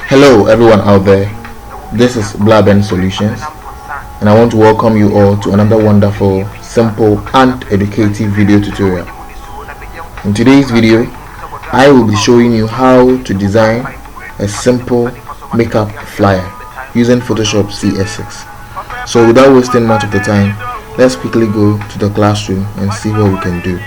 Hello everyone out there, this is Blaben Solutions and I want to welcome you all to another wonderful, simple and educative video tutorial. In today's video, I will be showing you how to design a simple makeup flyer using Photoshop CS6. So without wasting much of the time, let's quickly go to the classroom and see what we can do.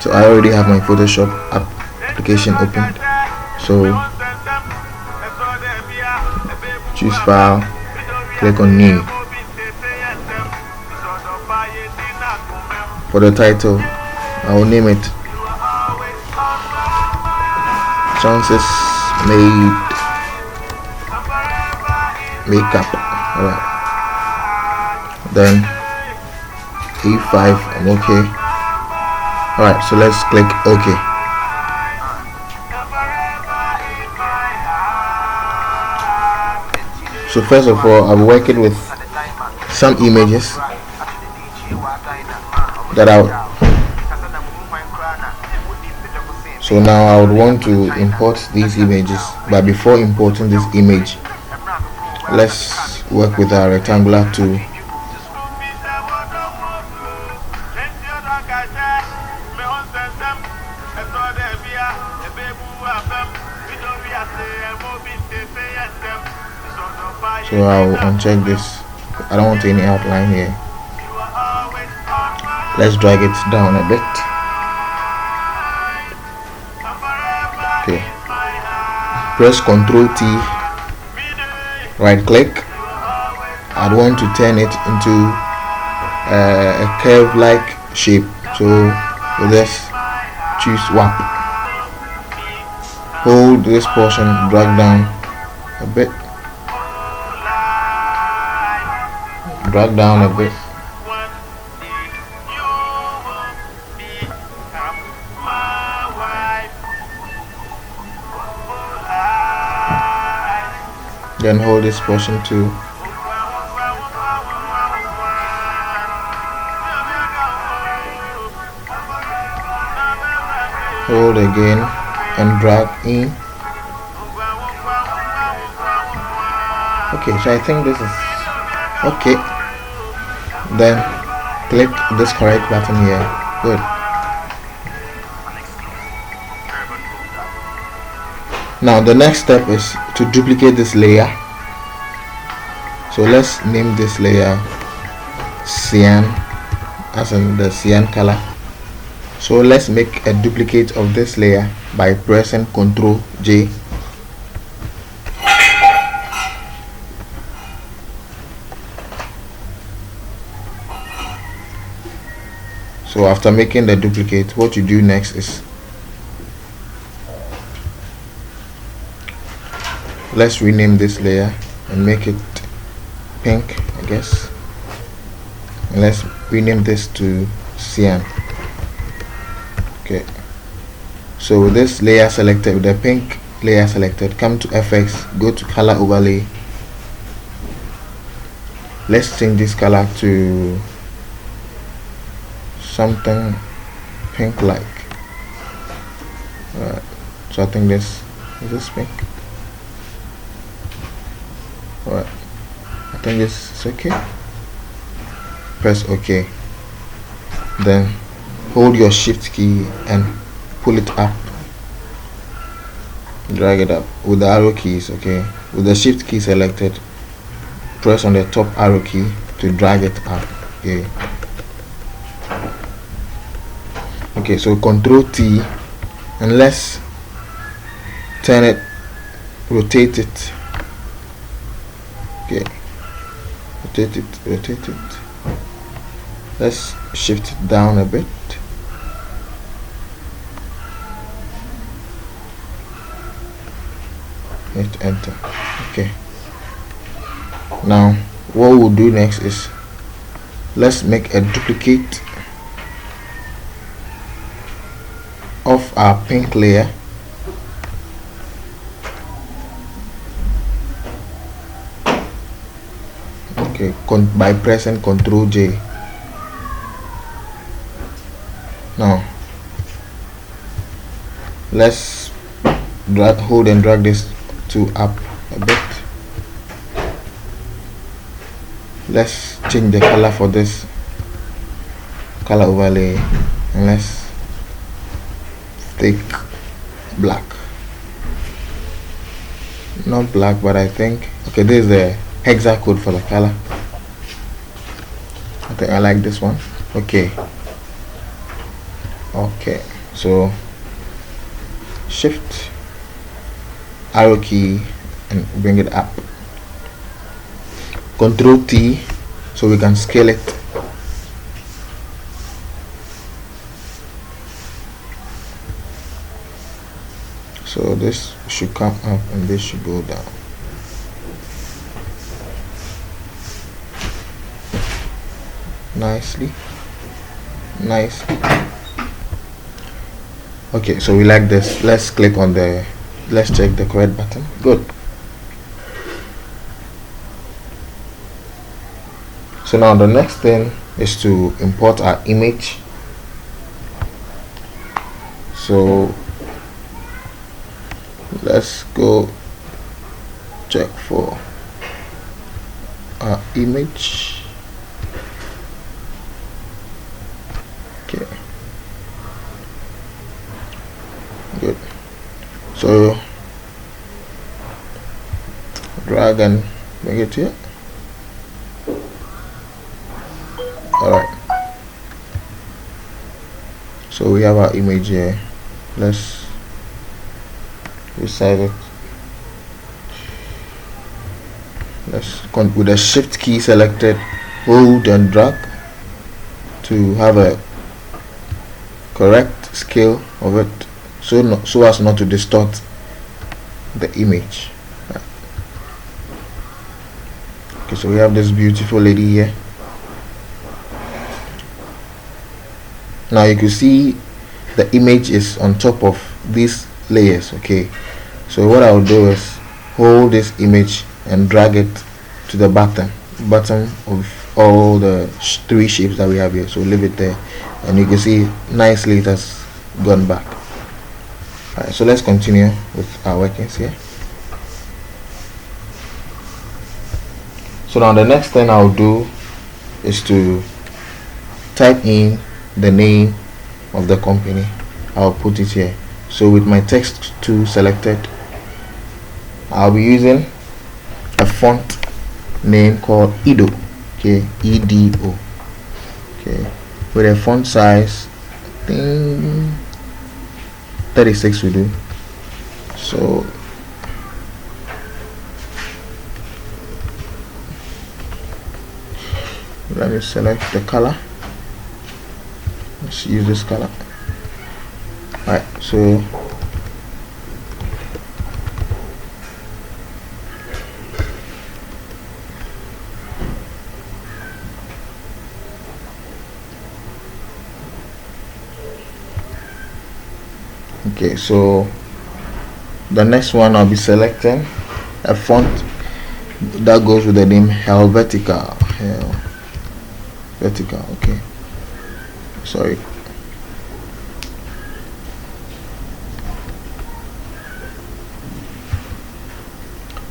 So I already have my Photoshop application opened. So choose file, click on new. For the title, I will name it Chances Made Makeup. Alright. Then A5 and OK. Alright, so let's click OK. So first of all, I'm working with some images that so now I would want to import these images, but before importing this image, let's work with our rectangular tool. So I'll uncheck this. I don't want any outline here. Let's drag it down a bit. Okay. Press Ctrl T. Right click. I'd want to turn it into a curve-like shape. So with this, choose Warp. Hold this portion, drag down a bit. Drag down a bit. Then hold this portion too. Hold again and drag in. Okay, so I think this is okay. Then click this correct button here. Good. Now the next step is to duplicate this layer. So let's name this layer cyan, as in the cyan color. So let's make a duplicate of this layer by pressing Ctrl J. So after making the duplicate, what you do next is let's rename this layer and make it pink, I guess. And let's rename this to cyan. Okay. So with this layer selected, with the pink layer selected, come to FX, go to color overlay. Let's change this color to something pink like. So I think this is pink. Alright, I think this is okay. Press OK. Then hold your shift key and pull it up. Drag it up with the arrow keys. Okay, with the shift key selected, press on the top arrow key to drag it up. Okay. Okay, so Ctrl T and let's turn it, rotate it. Okay, rotate it. Let's shift it down a bit. hit enter. Okay, now what we'll do next is let's make a duplicate of our pink layer. Okay, by pressing Ctrl J. Now let's hold and drag this to up a bit. Let's change the color for this color overlay, and let's take black, not black, but I think, okay, this is the hexa code for the color. I think I like this one. Okay, so shift arrow key and bring it up, Ctrl T so we can scale it. So this should come up and this should go down. Nicely. Okay, so we like this. Let's click on let's check the correct button. Good. So now the next thing is to import our image. So let's go check for our image. Okay, good. So drag and bring it here. Alright, so we have our image here. Let's resize it. Let's with the shift key selected, hold and drag to have a correct scale of it, so as not to distort the image. Okay, so we have this beautiful lady here. Now you can see the image is on top of these layers. Okay, so what I'll do is hold this image and drag it to the bottom of all the three shapes that we have here. So leave it there, and you can see nicely it has gone back. Alright, so let's continue with our workings here. So now the next thing I'll do is to type in the name of the company. I'll put it here. So with my text tool selected, I'll be using a font name called Edo. Okay, EDO. Okay, with a font size, I think 36 will do. So let me select the color. Let's use this color. Alright, so okay, so the next one I'll be selecting a font that goes with the name Helvetica. Helvetica, okay. Sorry.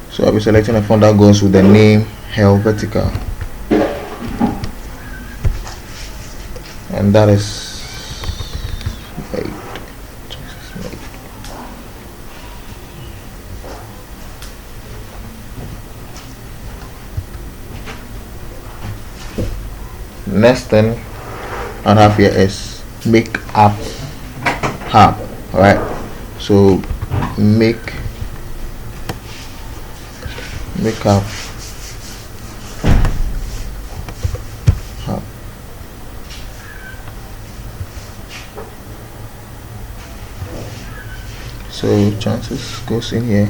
So I'll be selecting a font that goes with the name Helvetica, and that is next thing I have here is make app hub. Alright, so make up hub. So chances goes in here.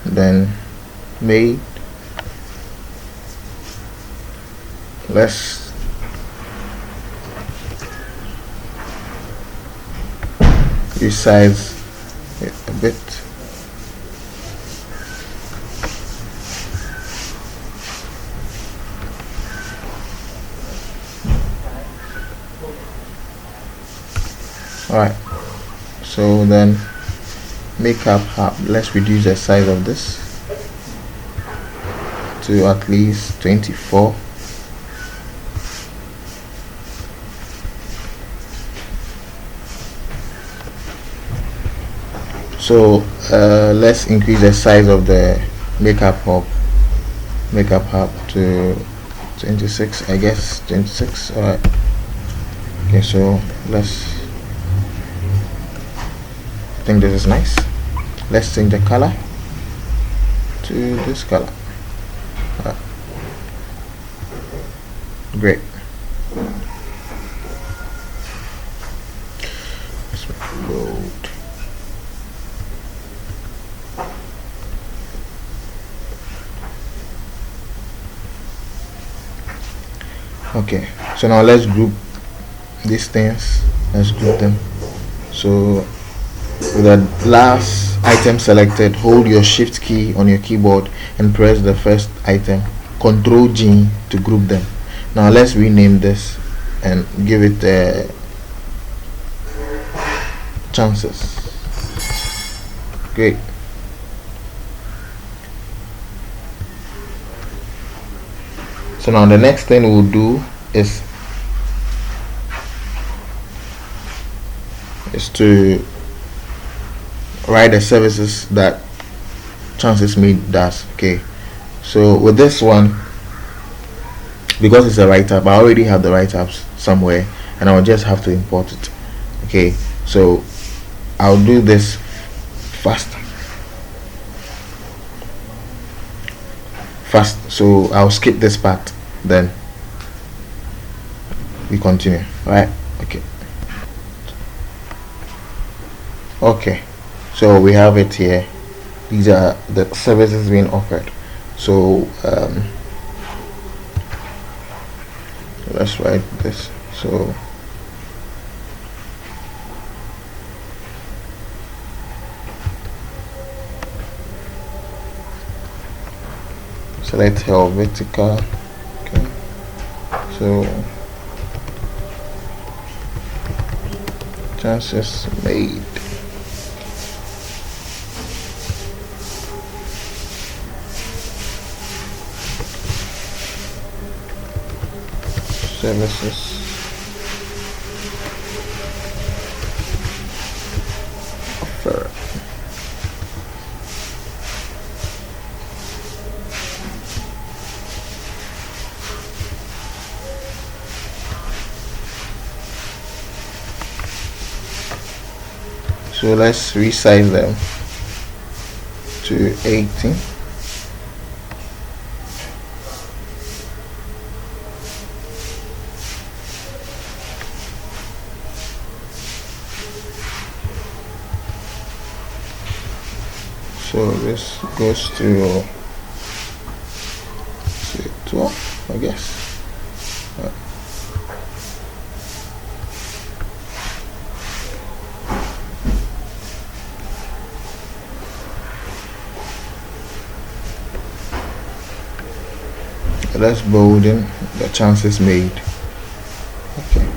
then made. Let's resize it a bit. Alright, so then makeup hub, let's reduce the size of this to at least 24. So let's increase the size of the makeup hub to 26, I guess 26. Alright, okay, so I think this is nice. Let's change the color to this color. Great. Let's load. Okay, so now let's group these things. Let's group them. So with the last item selected, hold your shift key on your keyboard and press the first item, Ctrl G to group them. Now let's rename this and give it chances. Great. So now the next thing we'll do is to write the services that chances made does. Okay, so with this one, because it's a write-up, I already have the write-ups somewhere and I'll just have to import it. Okay, so I'll do this fast, so I'll skip this part, then we continue. Right? Okay, so we have it here. These are the services being offered. So let's write this. So select Helvetica. Okay, so chances made. Services offer. So let's resize them to 18. So this goes to 12, I guess. Let's bolden the chances made. Okay.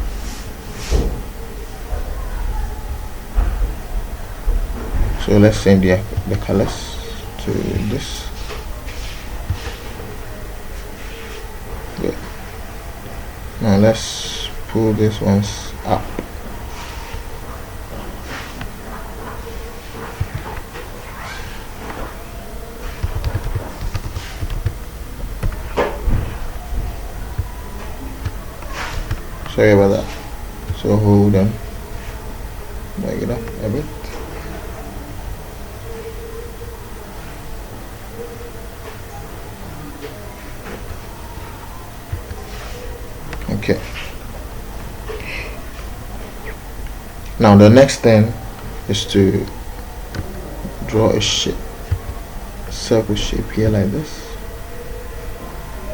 So let's change the colors to this. Good. Now let's pull these ones up. Sorry about that. So hold on. Back it up a bit. Okay. Now the next thing is to draw a shape. circle shape here like this.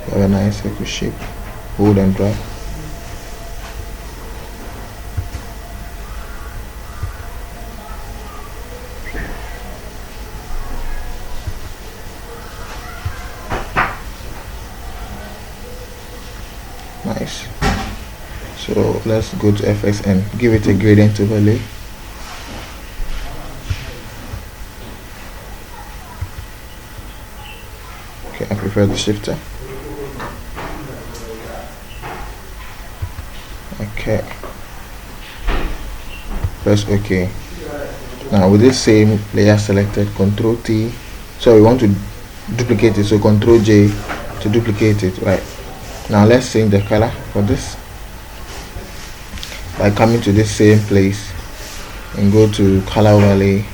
You have a nice circle shape. Hold and drag. Nice. So let's go to FX and give it a gradient overlay. Okay, I prefer the shifter. Okay, press OK. Now with this same layer selected, Control T, so we want to duplicate it, so Control J to duplicate it. Right, now let's change the color for this by coming to this same place and go to color overlay,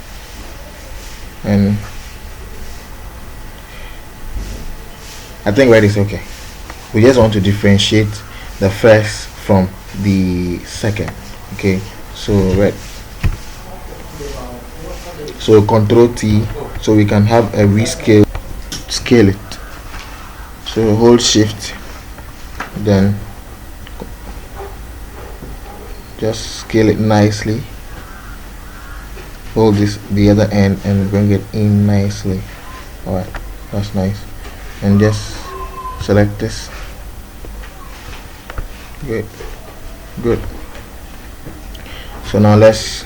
and I think red is okay. We just want to differentiate the first from the second. Okay, so red, so Control T, so we can have a rescale, scale it. So hold Shift, then just scale it nicely. Hold this the other end and bring it in nicely. Alright, that's nice. And just select this. Good. So now let's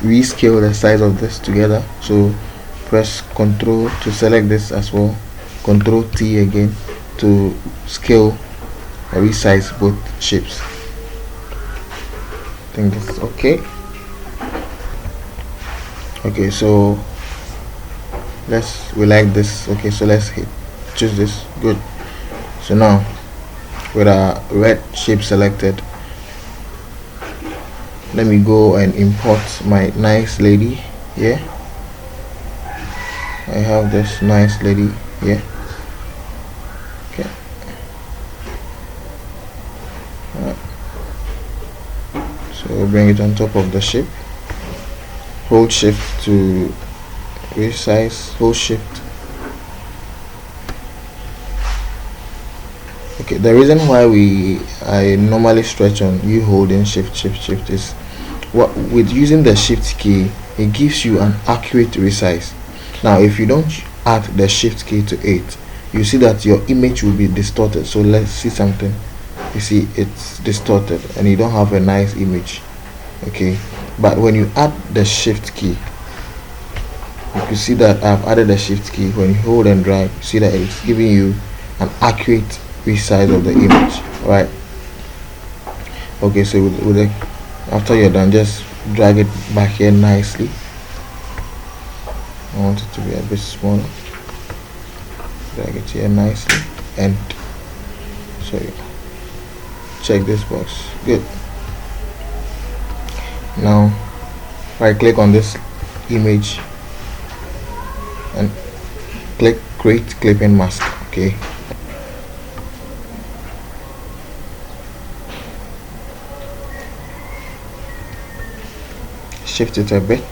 rescale the size of this together. So press Control to select this as well, Control T again to scale or resize both shapes. I think it's okay. Okay, so we like this. Okay, so let's choose this. Good. So now with our red shape selected, let me go and import my nice lady here. I have this nice lady here. Okay. Alright. So we'll bring it on top of the shape. Hold Shift to resize. Hold Shift. Okay, the reason why I normally stretch on you holding Shift is what with using the Shift key, it gives you an accurate resize. Now if you don't add the Shift key to it, you see that your image will be distorted. So let's see something. You see it's distorted and you don't have a nice image. Okay, but when you add the Shift key, you can see that I've added the Shift key. When you hold and drag, you see that it's giving you an accurate resize of the image. Right. Okay, so with the, after you're done, just drag it back here nicely. I want it to be a bit smaller. Drag it here nicely, and sorry, check this box. Good. Now right click on this image and click create clipping mask. Okay, shift it a bit.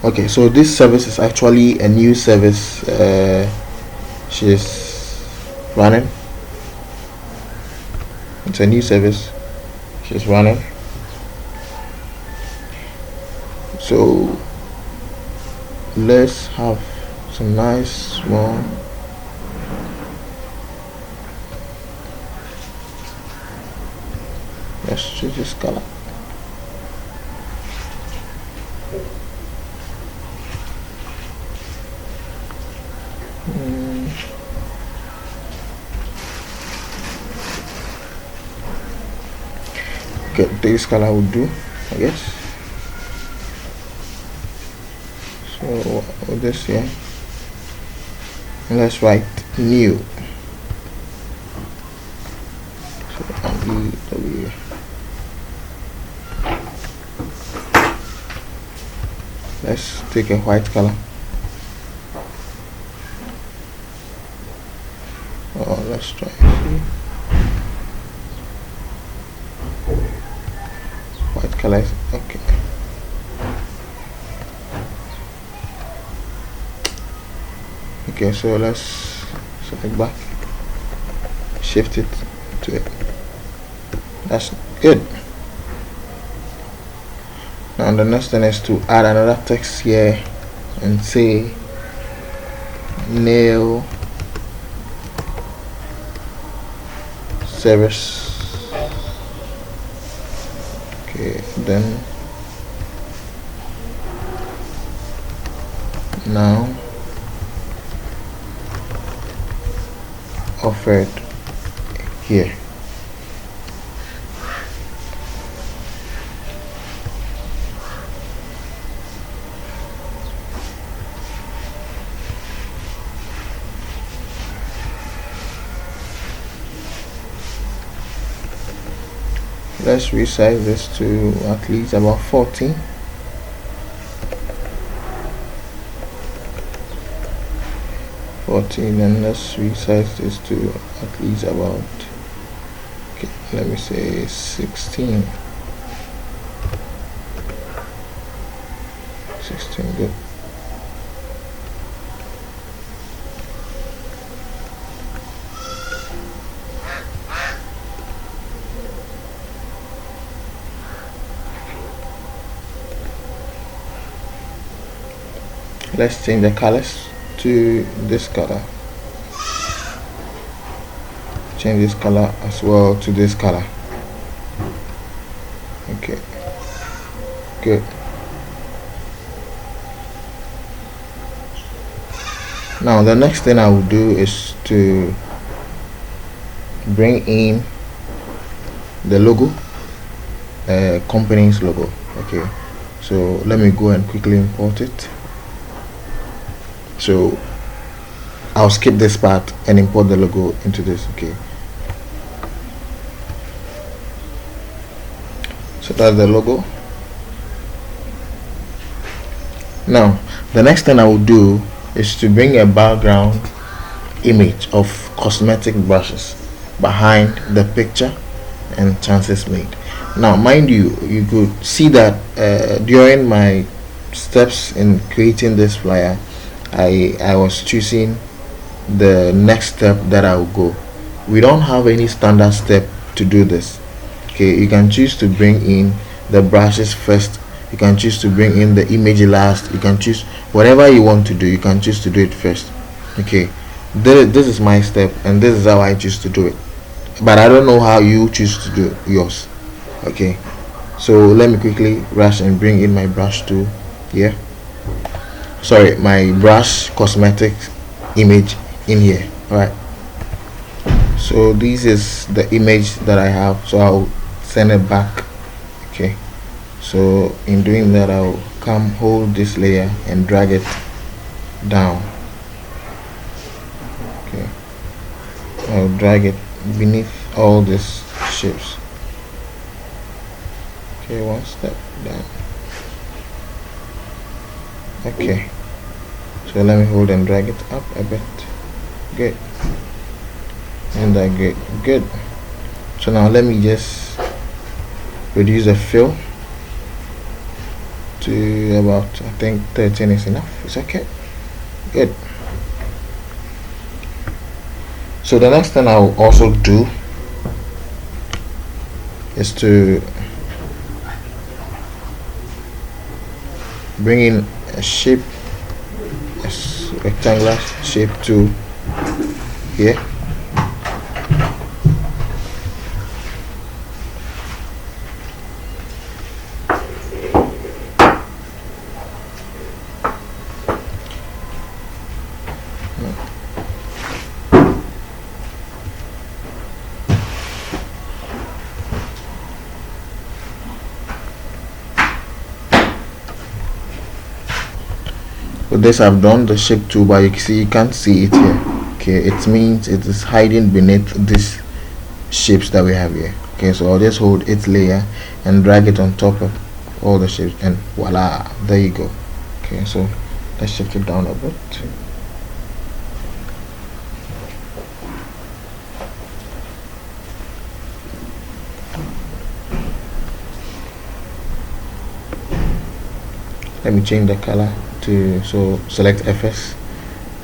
Okay, so this service is actually a new service she's running. It's a new service she's running. So let's have some nice small let's choose this color. Okay, this color would do, I guess. So with this here, let's write new. So let's take a white color. Oh, let's try. White color is okay. Okay, so let's select back, shift it to it. That's good. Now the next thing is to add another text here and say nail service. Okay, then now offered here. Let's resize this to at least about 14. And let's resize this to at least about, okay, let me say 16. 16, good. Let's change the colors to this color. Change this color as well to this color. Okay, good. Now the next thing I will do is to bring in the logo, company's logo. Okay, so let me go and quickly import it. So I'll skip this part and import the logo into this. Okay, so that's the logo. Now the next thing I will do is to bring a background image of cosmetic brushes behind the picture and chances made. Now mind you, you could see that during my steps in creating this flyer, I was choosing the next step that I will go. We don't have any standard step to do this. Okay, you can choose to bring in the brushes first, you can choose to bring in the image last, you can choose whatever you want to do, you can choose to do it first. Okay, this is my step and this is how I choose to do it, but I don't know how you choose to do yours. Okay, so let me quickly rush and bring in my brush tool here. Sorry, my brush cosmetic image in here. All right, so this is the image that I have, so I'll send it back. Okay, so in doing that, I'll come hold this layer and drag it down. Okay, I'll drag it beneath all these shapes. Okay, one step down. Okay, so let me hold and drag it up a bit. Good, and that good. So now let me just reduce the fill to about, I think 13 is enough. It's okay. Good. So the next thing I will also do is to bring in a shape, a rectangular shape tool here. With this I've done the shape tool, but you can't see it here. Okay, it means it is hiding beneath these shapes that we have here. Okay, so I'll just hold its layer and drag it on top of all the shapes, and voila, there you go. Okay, so let's shift it down a bit. Let me change the color to, so select FS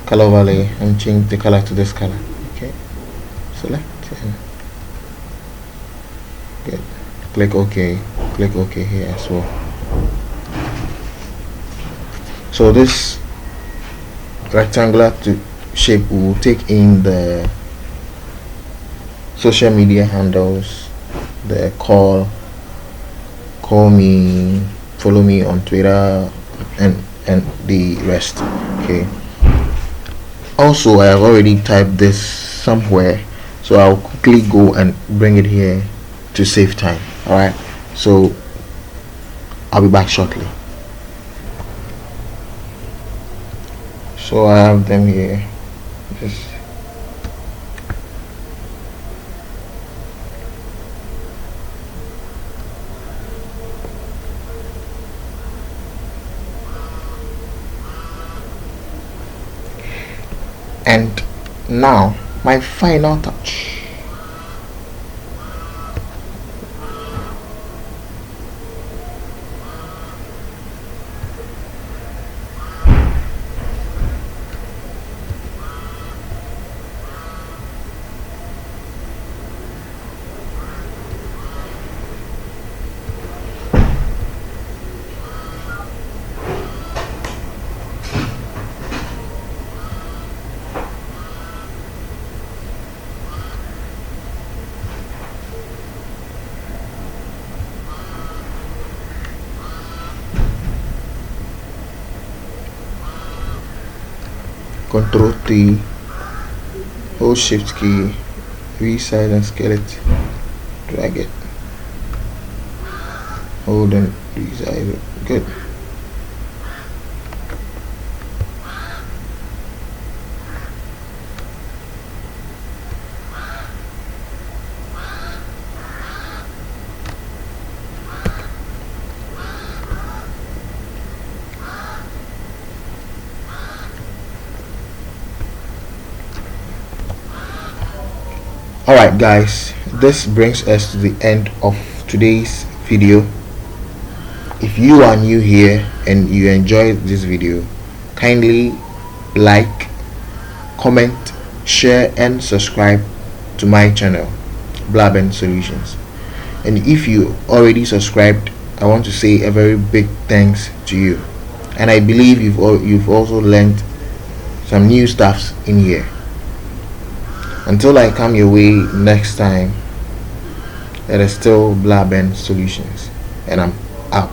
color overlay and change the color to this color. Okay, select and good. Click OK. Click OK here as well. So this rectangular shape will take in the social media handles, the call me, follow me on Twitter, and the rest. Okay, also I have already typed this somewhere, so I'll quickly go and bring it here to save time. Alright, so I'll be back shortly. So I have them here. Just and now my final touch. Control T, hold Shift key, resize and scale it, drag it, hold and resize it. Good. Alright guys, this brings us to the end of today's video. If you are new here and you enjoyed this video, kindly like, comment, share and subscribe to my channel, Blaben Solutions. And if you already subscribed, I want to say a very big thanks to you, and I believe you've also learned some new stuffs in here. Until I come your way next time, it is still Blaben Solutions, and I'm out.